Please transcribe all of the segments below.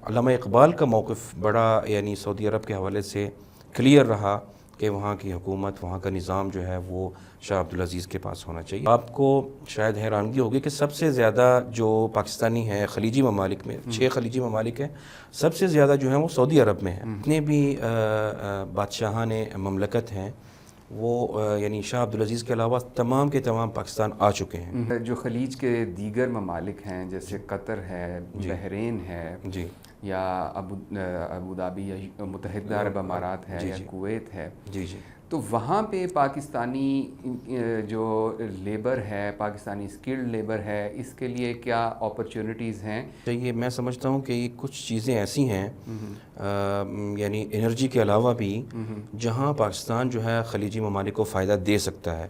علامہ اقبال کا موقف بڑا یعنی سعودی عرب کے حوالے سے کلیئر رہا کہ وہاں کی حکومت، وہاں کا نظام جو ہے وہ شاہ عبدالعزیز کے پاس ہونا چاہیے۔ آپ کو شاید حیرانگی ہوگی کہ سب سے زیادہ جو پاکستانی ہیں خلیجی ممالک میں، 6 خلیجی ممالک ہیں، سب سے زیادہ جو ہیں وہ سعودی عرب میں ہیں۔ جتنے بھی بادشاہان مملکت ہیں وہ یعنی شاہ عبدالعزیز کے علاوہ تمام کے تمام پاکستان آ چکے ہیں۔ جو خلیج کے دیگر ممالک ہیں جیسے قطر ہے، بحرین ہے، جی، یا ابودھابی یا متحدہ عرب امارات ہے، یا کویت ہے، جی جی، تو وہاں پہ پاکستانی جو لیبر ہے، پاکستانی اسکلڈ لیبر ہے، اس کے لیے کیا اپرچونٹیز ہیں؟ یہ میں سمجھتا ہوں کہ یہ کچھ چیزیں ایسی ہیں یعنی انرجی کے علاوہ بھی جہاں پاکستان جو ہے خلیجی ممالک کو فائدہ دے سکتا ہے۔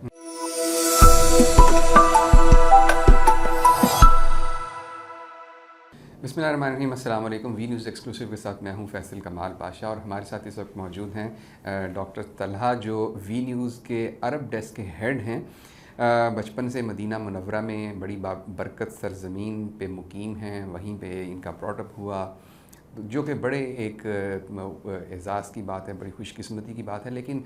بسم اللہ الرحمن الرحیم، السلام علیکم۔ وی نیوز ایکسکلوسیو کے ساتھ میں ہوں فیصل کمال پاشا، اور ہمارے ساتھ اس وقت موجود ہیں ڈاکٹر طلحہ، جو وی نیوز کے عرب ڈیسک کے ہیڈ ہیں۔ بچپن سے مدینہ منورہ میں بڑی برکت سرزمین پہ مقیم ہیں، وہیں پہ ان کا براٹ اپ ہوا، جو کہ بڑے ایک اعزاز کی بات ہے، بڑی خوش قسمتی کی بات ہے۔ لیکن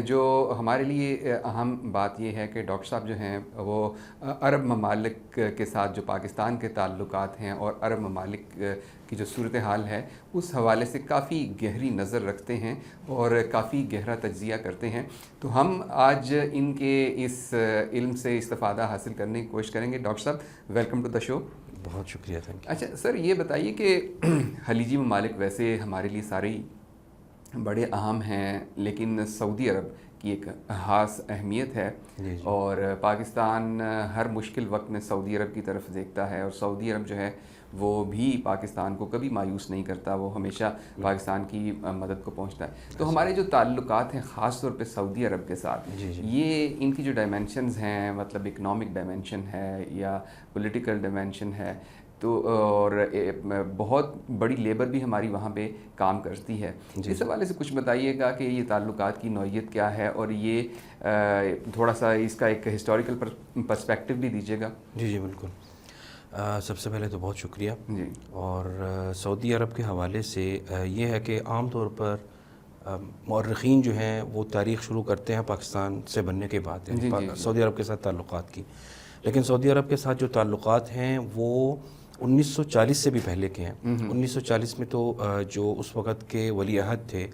جو ہمارے لیے اہم بات یہ ہے کہ ڈاکٹر صاحب جو ہیں وہ عرب ممالک کے ساتھ جو پاکستان کے تعلقات ہیں اور عرب ممالک کی جو صورتحال ہے اس حوالے سے کافی گہری نظر رکھتے ہیں اور کافی گہرا تجزیہ کرتے ہیں۔ تو ہم آج ان کے اس علم سے استفادہ حاصل کرنے کی کوشش کریں گے۔ ڈاکٹر صاحب، ویلکم ٹو دا شو۔ بہت شکریہ، تھینک یو۔ اچھا سر، یہ بتائیے کہ خلیجی ممالک ویسے ہمارے لیے سارے بڑے اہم ہیں، لیکن سعودی عرب کی ایک خاص اہمیت ہے، اور پاکستان ہر مشکل وقت میں سعودی عرب کی طرف دیکھتا ہے، اور سعودی عرب جو ہے وہ بھی پاکستان کو کبھی مایوس نہیں کرتا، وہ ہمیشہ پاکستان کی مدد کو پہنچتا ہے۔ تو ہمارے جو تعلقات ہیں خاص طور پہ سعودی عرب کے ساتھ، یہ ان کی جو ڈائمینشنز ہیں، مطلب اکنامک ڈائمینشن ہے یا پولیٹیکل ڈائمینشن ہے، تو اور بہت بڑی لیبر بھی ہماری وہاں پہ کام کرتی ہے، اس حوالے سے کچھ بتائیے گا کہ یہ تعلقات کی نوعیت کیا ہے، اور یہ تھوڑا سا اس کا ایک ہسٹوریکل پرسپیکٹیو بھی دیجیے گا۔ جی جی بالکل۔ سب سے پہلے تو بہت شکریہ۔ جی۔ اور سعودی عرب کے حوالے سے یہ ہے کہ عام طور پر مورخین جو ہیں وہ تاریخ شروع کرتے ہیں پاکستان سے بننے کے بعد، سعودی عرب کے ساتھ تعلقات کی، لیکن سعودی عرب کے ساتھ جو تعلقات ہیں وہ 1940 سے بھی پہلے کے ہیں۔ 1940 میں تو جو اس وقت کے ولی عہد تھے،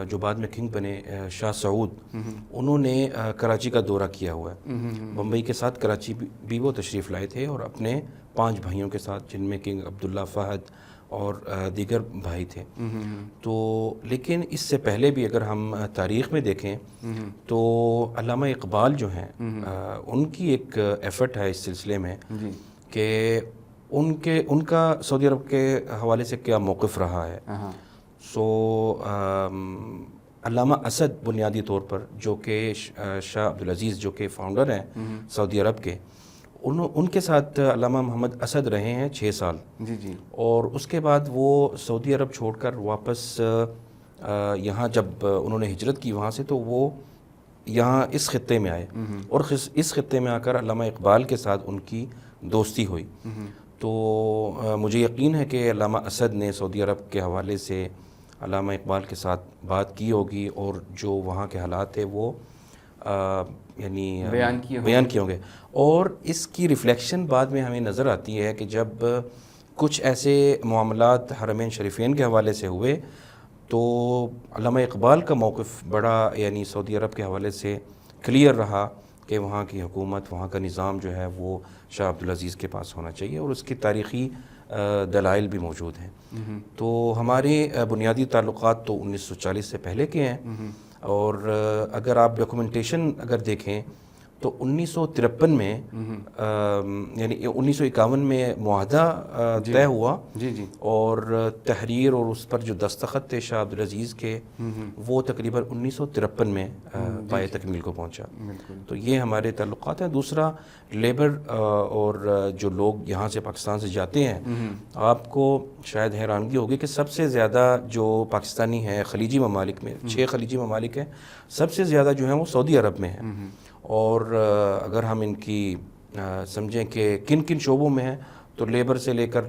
جو بعد میں کنگ بنے، شاہ سعود، انہوں نے کراچی کا دورہ کیا ہوا ہے۔ بمبئی کے ساتھ کراچی بھی وہ تشریف لائے تھے، اور اپنے 5 بھائیوں کے ساتھ، جن میں کنگ عبداللہ، فہد اور دیگر بھائی تھے۔ تو لیکن اس سے پہلے بھی اگر ہم تاریخ میں دیکھیں تو علامہ اقبال جو ہیں، ان کی ایک ایفرٹ ہے اس سلسلے میں کہ ان کا سعودی عرب کے حوالے سے کیا موقف رہا ہے۔ علامہ اسد بنیادی طور پر، جو کہ شاہ عبدالعزیز جو کہ فاؤنڈر ہیں سعودی عرب کے، ان کے ساتھ علامہ محمد اسد رہے ہیں 6 سال۔ اور اس کے بعد وہ سعودی عرب چھوڑ کر واپس یہاں جب انہوں نے ہجرت کی وہاں سے، تو وہ یہاں اس خطے میں آئے، اور اس خطے میں آ کر علامہ اقبال کے ساتھ ان کی دوستی ہوئی۔ تو مجھے یقین ہے کہ علامہ اسد نے سعودی عرب کے حوالے سے علامہ اقبال کے ساتھ بات کی ہوگی، اور جو وہاں کے حالات ہیں وہ یعنی بیان کیے ہوں گے۔ اور اس کی ریفلیکشن بعد میں ہمیں نظر آتی ہے کہ جب کچھ ایسے معاملات حرمین شریفین کے حوالے سے ہوئے، تو علامہ اقبال کا موقف بڑا یعنی سعودی عرب کے حوالے سے کلیئر رہا کہ وہاں کی حکومت، وہاں کا نظام جو ہے وہ شاہ عبدالعزیز کے پاس ہونا چاہیے، اور اس کی تاریخی دلائل بھی موجود ہیں۔ تو ہمارے بنیادی تعلقات تو 1940 سے پہلے کے ہیں، اور اگر آپ ڈاکومنٹیشن اگر دیکھیں تو 1953 میں یعنی 1951 میں معاہدہ طے ہوا، اور تحریر اور اس پر جو دستخط تھے شاہ عبدالعزیز کے، وہ تقریباً 1953 میں پائے تکمیل کو پہنچا۔ تو یہ ہمارے تعلقات ہیں۔ دوسرا، لیبر اور جو لوگ یہاں سے پاکستان سے جاتے ہیں، آپ کو شاید حیرانگی ہوگی کہ سب سے زیادہ جو پاکستانی ہیں خلیجی ممالک میں، 6 خلیجی ممالک ہیں، سب سے زیادہ جو ہیں وہ سعودی عرب میں ہیں۔ اور اگر ہم ان کی سمجھیں کہ کن کن شعبوں میں ہیں، تو لیبر سے لے کر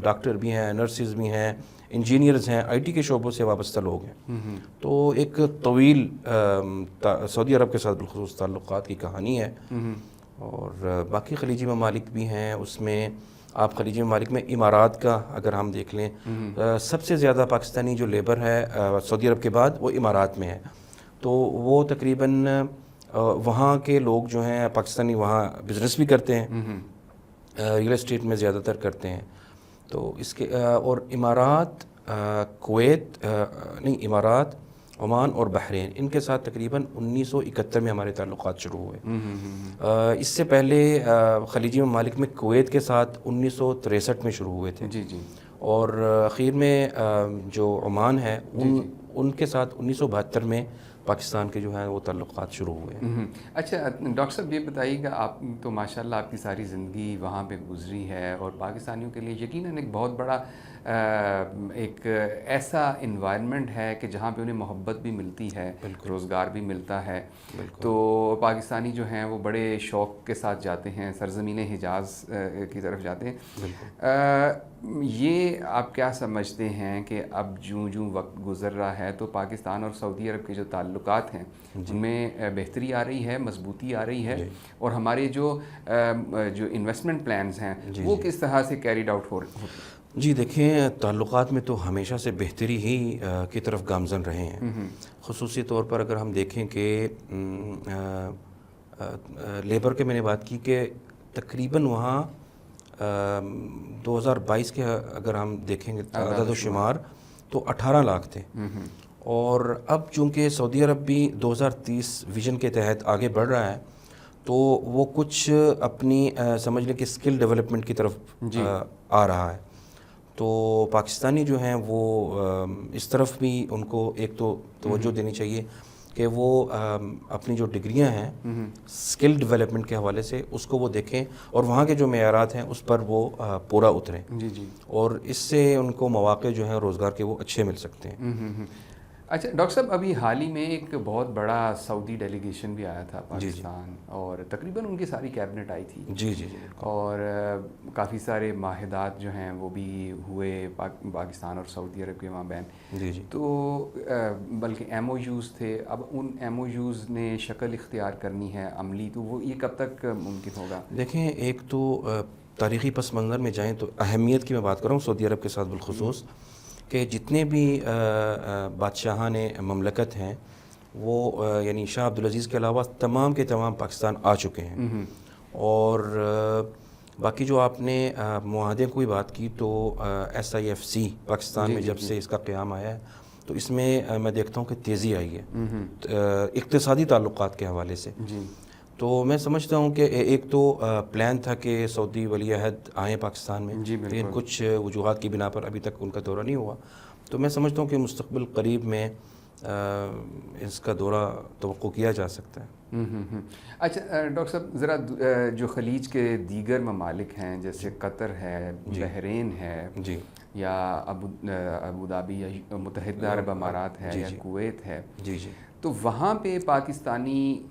ڈاکٹر بھی ہیں، نرسز بھی ہیں، انجینئرز ہیں، آئی ٹی کے شعبوں سے وابستہ لوگ ہیں. تو ایک طویل سعودی عرب کے ساتھ بالخصوص تعلقات کی کہانی ہے. اور باقی خلیجی ممالک بھی ہیں. اس میں آپ خلیجی ممالک میں امارات کا اگر ہم دیکھ لیں، سب سے زیادہ پاکستانی جو لیبر ہے سعودی عرب کے بعد وہ امارات میں ہے. تو وہ تقریباً وہاں کے لوگ جو ہیں پاکستانی وہاں بزنس بھی کرتے ہیں، ریئل اسٹیٹ میں زیادہ تر کرتے ہیں. تو اس کے اور امارات، کویت نہیں، امارات، عمان اور بحرین، ان کے ساتھ تقریباً 1971 میں ہمارے تعلقات شروع ہوئے. اس سے پہلے خلیجی ممالک میں کویت کے ساتھ 1963 میں شروع ہوئے تھے. جی جی. اور اخیر میں جو عمان ہے ان کے ساتھ 1972 میں پاکستان کے جو ہیں وہ تعلقات شروع ہوئے. اچھا ڈاکٹر صاحب، یہ بتائیے گا، آپ تو ماشاءاللہ آپ کی ساری زندگی وہاں پہ گزری ہے، اور پاکستانیوں کے لیے یقیناً ایک بہت بڑا ایک ایسا انوائرمنٹ ہے کہ جہاں پہ انہیں محبت بھی ملتی ہے، روزگار بھی ملتا ہے. تو پاکستانی جو ہیں وہ بڑے شوق کے ساتھ جاتے ہیں، سرزمین حجاز کی طرف جاتے ہیں. یہ آپ کیا سمجھتے ہیں کہ اب جوں وقت گزر رہا ہے تو پاکستان اور سعودی عرب کے جو تعلقات ہیں ان میں بہتری آ رہی ہے، مضبوطی آ رہی ہے، اور ہمارے جو انویسٹمنٹ پلانز ہیں وہ کس طرح سے کیریڈ آؤٹ ہو رہے ہیں؟ جی دیکھیں، تعلقات میں تو ہمیشہ سے بہتری ہی کی طرف گامزن رہے ہیں. خصوصی طور پر اگر ہم دیکھیں کہ لیبر کے میں نے بات کی کہ تقریباً وہاں 2022 کے اگر ہم دیکھیں گے عدد و شمار تو 18 لاکھ تھے. اور اب چونکہ سعودی عرب بھی 2030 ویژن کے تحت آگے بڑھ رہا ہے تو وہ کچھ اپنی سمجھ لیں کہ اسکل ڈیولپمنٹ کی طرف آ رہا ہے. تو پاکستانی جو ہیں وہ اس طرف بھی ان کو ایک تو توجہ دینی چاہیے کہ وہ اپنی جو ڈگریاں ہیں اسکل ڈیولپمنٹ کے حوالے سے اس کو وہ دیکھیں، اور وہاں کے جو معیارات ہیں اس پر وہ پورا اتریں. جی. اور اس سے ان کو مواقع جو ہیں روزگار کے وہ اچھے مل سکتے ہیں. اچھا ڈاکٹر صاحب، ابھی حال ہی میں ایک بہت بڑا سعودی ڈیلیگیشن بھی آیا تھا پاکستان، اور تقریباً ان کی ساری کیبنٹ آئی تھی. جی. اور کافی سارے معاہدات جو ہیں وہ بھی ہوئے پاکستان اور سعودی عرب کے مابین. جی. تو بلکہ ایم او یوز تھے. اب ان ایم او یوز نے شکل اختیار کرنی ہے عملی، تو وہ یہ کب تک ممکن ہوگا؟ دیکھیں، ایک تو تاریخی پس منظر میں جائیں تو اہمیت کی میں بات کر رہا ہوں سعودی عرب کے ساتھ بالخصوص، کہ جتنے بھی بادشاہان مملکت ہیں وہ یعنی شاہ عبدالعزیز کے علاوہ تمام کے تمام پاکستان آ چکے ہیں. اور باقی جو آپ نے معاہدے کی بات کی تو SIFC پاکستان میں جب سے اس کا قیام آیا ہے تو اس میں میں دیکھتا ہوں کہ تیزی آئی ہے اقتصادی تعلقات کے حوالے سے. تو میں سمجھتا ہوں کہ ایک تو پلان تھا کہ سعودی ولی عہد آئیں پاکستان میں، لیکن کچھ وجوہات کی بنا پر ابھی تک ان کا دورہ نہیں ہوا. تو میں سمجھتا ہوں کہ مستقبل قریب میں اس کا دورہ توقع کیا جا سکتا ہے. اچھا ڈاکٹر صاحب، ذرا جو خلیج کے دیگر ممالک ہیں جیسے قطر ہے، بحرین ہے، یا ابوظہبی یا متحدہ عرب امارات ہے، یا کویت ہے، تو وہاں پہ پاکستانی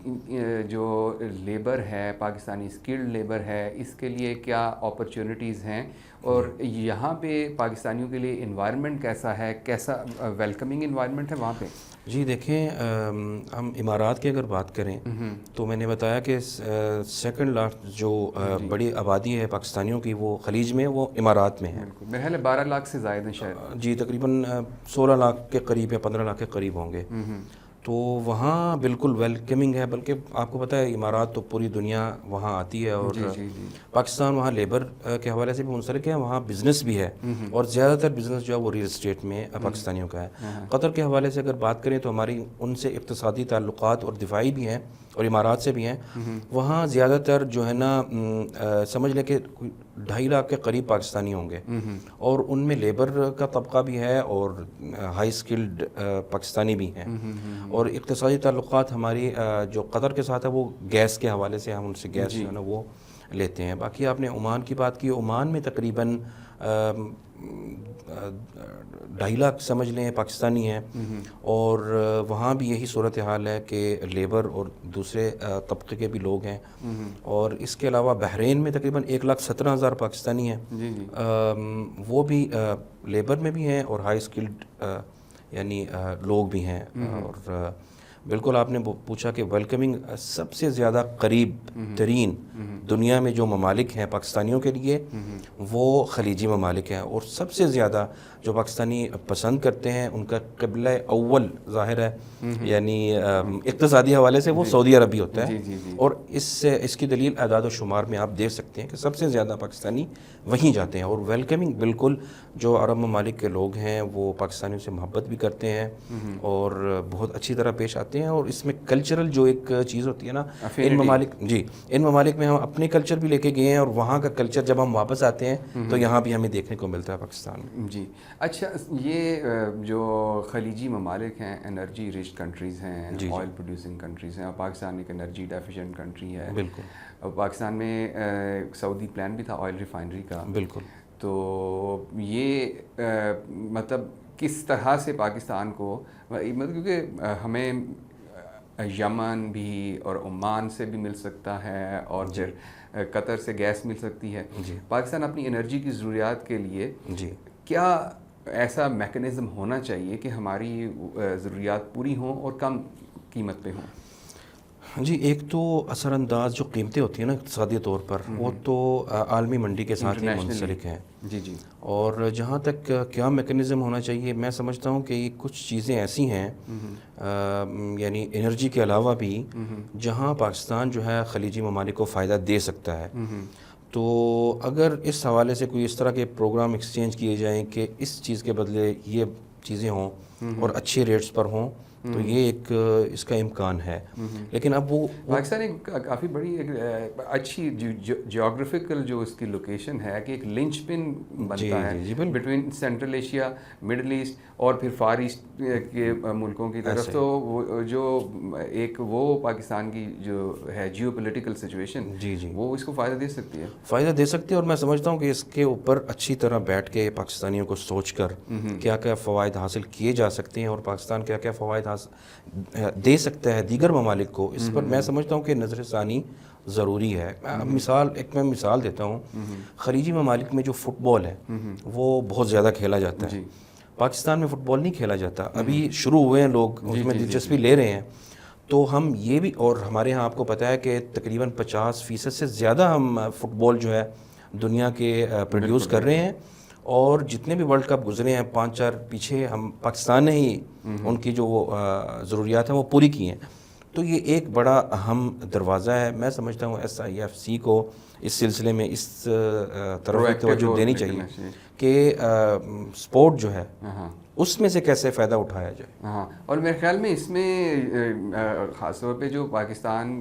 جو لیبر ہے، پاکستانی اسکلڈ لیبر ہے، اس کے لیے کیا اپرچونٹیز ہیں، اور یہاں پہ پاکستانیوں کے لیے انوائرمنٹ کیسا ہے، کیسا ویلکمنگ انوائرمنٹ ہے وہاں پہ؟ جی دیکھیں، ہم امارات کی اگر بات کریں تو میں نے بتایا کہ سیکنڈ لاسٹ جو بڑی آبادی ہے پاکستانیوں کی وہ خلیج میں، وہ امارات میں ہے. میرے خیال ہے 12 لاکھ سے زائد ہیں شاید. جی تقریباً 16 لاکھ کے قریب یا 15 لاکھ کے قریب ہوں گے. تو وہاں بالکل ویلکمنگ ہے، بلکہ آپ کو پتہ ہے امارات تو پوری دنیا وہاں آتی ہے، اور پاکستان وہاں لیبر کے حوالے سے بھی منسلک ہے، وہاں بزنس بھی ہے، اور زیادہ تر بزنس جو ہے وہ ریل اسٹیٹ میں پاکستانیوں کا ہے. قطر کے حوالے سے اگر بات کریں تو ہماری ان سے اقتصادی تعلقات اور دفاعی بھی ہیں، اور امارات سے بھی ہیں. وہاں زیادہ تر جو ہے نا سمجھ لیں کہ 2.5 لاکھ کے قریب پاکستانی ہوں گے، اور ان میں لیبر کا طبقہ بھی ہے اور ہائی اسکلڈ پاکستانی بھی ہیں. اور اقتصادی تعلقات ہماری جو قطر کے ساتھ ہے وہ گیس کے حوالے سے، ہم ان سے گیس جو ہے نا وہ لیتے ہیں. باقی آپ نے عمان کی بات کی، عمان میں تقریباً 2.5 لاکھ سمجھ لیں پاکستانی ہیں، اور وہاں بھی یہی صورتحال ہے کہ لیبر اور دوسرے طبقے کے بھی لوگ ہیں، اور اس کے علاوہ بحرین میں تقریباً 1,17,000 پاکستانی ہیں، وہ بھی لیبر میں بھی ہیں اور ہائی اسکلڈ یعنی لوگ بھی ہیں. اور بالکل آپ نے پوچھا کہ ویلکمنگ سب سے زیادہ قریب ترین دنیا میں جو ممالک ہیں پاکستانیوں کے لیے وہ خلیجی ممالک ہیں، اور سب سے زیادہ جو پاکستانی پسند کرتے ہیں ان کا قبلہ اول ظاہر ہے، یعنی اقتصادی حوالے سے وہ سعودی عرب ہی ہوتا ہے. اور اس کی دلیل اعداد و شمار میں آپ دیکھ سکتے ہیں کہ سب سے زیادہ پاکستانی وہیں جاتے ہیں. اور ویلکمنگ بالکل جو عرب ممالک کے لوگ ہیں وہ پاکستانیوں سے محبت بھی کرتے ہیں اور بہت اچھی طرح پیش آتے ہیں. اور اس میں کلچرل جو ایک چیز ہوتی ہے نا، ان ممالک میں ہم اپنے کلچر بھی لے کے گئے ہیں، اور وہاں کا کلچر جب ہم واپس آتے ہیں تو یہاں بھی ہمیں دیکھنے کو ملتا ہے پاکستان میں. جی اچھا، یہ جو خلیجی ممالک ہیں انرجی رچ کنٹریز ہیں، آئل پروڈیوسنگ کنٹریز ہیں، اور پاکستان ایک انرجی ڈیفیشینٹ کنٹری ہے. بالکل. اور پاکستان میں سعودی پلان بھی تھا آئل ریفائنری کا. بالکل. تو یہ مطلب کس طرح سے پاکستان کو، مطلب کیونکہ ہمیں یمن بھی اور عمان سے بھی مل سکتا ہے، اور پھر قطر سے گیس مل سکتی ہے. پاکستان اپنی انرجی کی ضروریات کے لیے کیا ایسا میکنزم ہونا چاہیے کہ ہماری ضروریات پوری ہوں اور کم قیمت پہ ہوں؟ جی، ایک تو اثر انداز جو قیمتیں ہوتی ہیں نا اقتصادی طور پر، وہ تو عالمی منڈی کے ساتھ ہی منسلک ہیں. جی. اور جہاں تک کیا میکنزم ہونا چاہیے، میں سمجھتا ہوں کہ یہ کچھ چیزیں ایسی ہیں یعنی انرجی کے علاوہ بھی جہاں پاکستان جو ہے خلیجی ممالک کو فائدہ دے سکتا ہے. تو اگر اس حوالے سے کوئی اس طرح کے پروگرام ایکسچینج کیے جائیں کہ اس چیز کے بدلے یہ چیزیں ہوں اور اچھے ریٹس پر ہوں، تو یہ ایک اس کا امکان ہے. لیکن اب وہ پاکستان ایک کافی بڑی اچھی جیوگرافیکل جو اس کی لوکیشن ہے کہ ایک لنچ پن بنتا ہے between central Asia, middle east اور پھر فار ایسٹ کے ملکوں کی طرف. تو وہ جو ایک وہ پاکستان کی جو ہے جیو پولیٹیکل سچویشن، وہ اس کو فائدہ دے سکتی ہے. فائدہ دے سکتی ہے، اور میں سمجھتا ہوں کہ اس کے اوپر اچھی طرح بیٹھ کے پاکستانیوں کو سوچ کر کیا کیا فوائد حاصل کیے جا سکتے ہیں، اور پاکستان کیا کیا فوائد دے سکتا ہے دیگر ممالک کو، اس پر میں سمجھتا ہوں کہ نظر ثانی ضروری ہے. میں مثال دیتا ہوں. خلیجی ممالک میں جو فٹ بال ہے وہ بہت زیادہ کھیلا جاتا ہے. پاکستان میں فٹ بال نہیں کھیلا جاتا. ابھی شروع ہوئے ہیں لوگ اس میں دلچسپی لے رہے ہیں. تو ہم یہ بھی، اور ہمارے ہاں آپ کو پتہ ہے کہ تقریباً 50% سے زیادہ ہم فٹ بال جو ہے دنیا کے پروڈیوس کر رہے ہیں. اور جتنے بھی ورلڈ کپ گزرے ہیں 5-4 پیچھے ہم پاکستان نے ہی ان کی جو ضروریات ہیں وہ پوری کی ہیں. تو یہ ایک بڑا اہم دروازہ ہے. میں سمجھتا ہوں SIFC کو اس سلسلے میں اس طرف توجہ دینی چاہیے کہ سپورٹ جو ہے اس میں سے کیسے فائدہ اٹھایا جائے. ہاں، اور میرے خیال میں اس میں خاص طور پہ جو پاکستان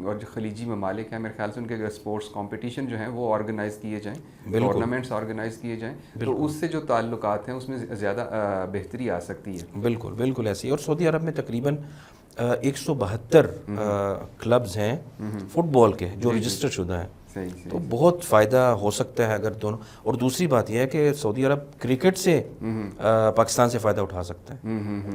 اور جو خلیجی ممالک ہیں، میرے خیال سے ان کے اسپورٹس کمپٹیشن جو ہیں وہ آرگنائز کیے جائیں، ٹورنامنٹس آرگنائز کیے جائیں، تو اس سے جو تعلقات ہیں اس میں زیادہ بہتری آ سکتی ہے. بالکل ایسی. اور سعودی عرب میں تقریباً 172 کلبز ہیں فٹ بال کے جو رجسٹر شدہ ہیں. تو بہت فائدہ ہو سکتا ہے اگر دونوں. اور دوسری بات یہ ہے کہ سعودی عرب کرکٹ سے پاکستان سے فائدہ اٹھا سکتا ہے.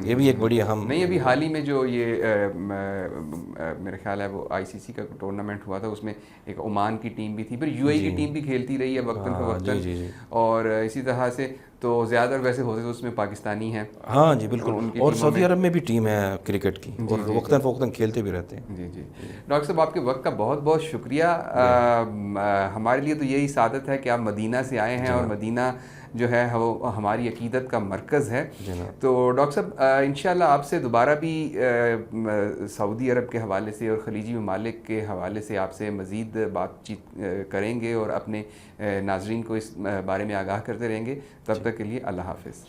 یہ بھی ایک بڑی اہم. نہیں، ابھی حال ہی میں جو یہ میرے خیال ہے وہ ICC کا ٹورنامنٹ ہوا تھا، اس میں ایک عمان کی ٹیم بھی تھی، پھر UAE کی ٹیم بھی کھیلتی رہی ہے وقتاً فوقتاً. اور اسی طرح سے تو زیادہ تر ویسے ہوتے تو اس میں پاکستانی ہیں. ہاں جی بالکل. اور سعودی عرب میں بھی ٹیم ہے کرکٹ کی اور وقتاً فوقتاً کھیلتے بھی رہتے ہیں. جی. ڈاکٹر صاحب، آپ کے وقت کا بہت بہت شکریہ. ہمارے لیے تو یہی سعادت ہے کہ آپ مدینہ سے آئے ہیں، اور مدینہ جو ہے وہ ہماری عقیدت کا مرکز ہے. تو ڈاکٹر صاحب انشاءاللہ آپ سے دوبارہ بھی سعودی عرب کے حوالے سے اور خلیجی ممالک کے حوالے سے آپ سے مزید بات چیت کریں گے اور اپنے ناظرین کو اس بارے میں آگاہ کرتے رہیں گے. تب تک کے لیے اللہ حافظ.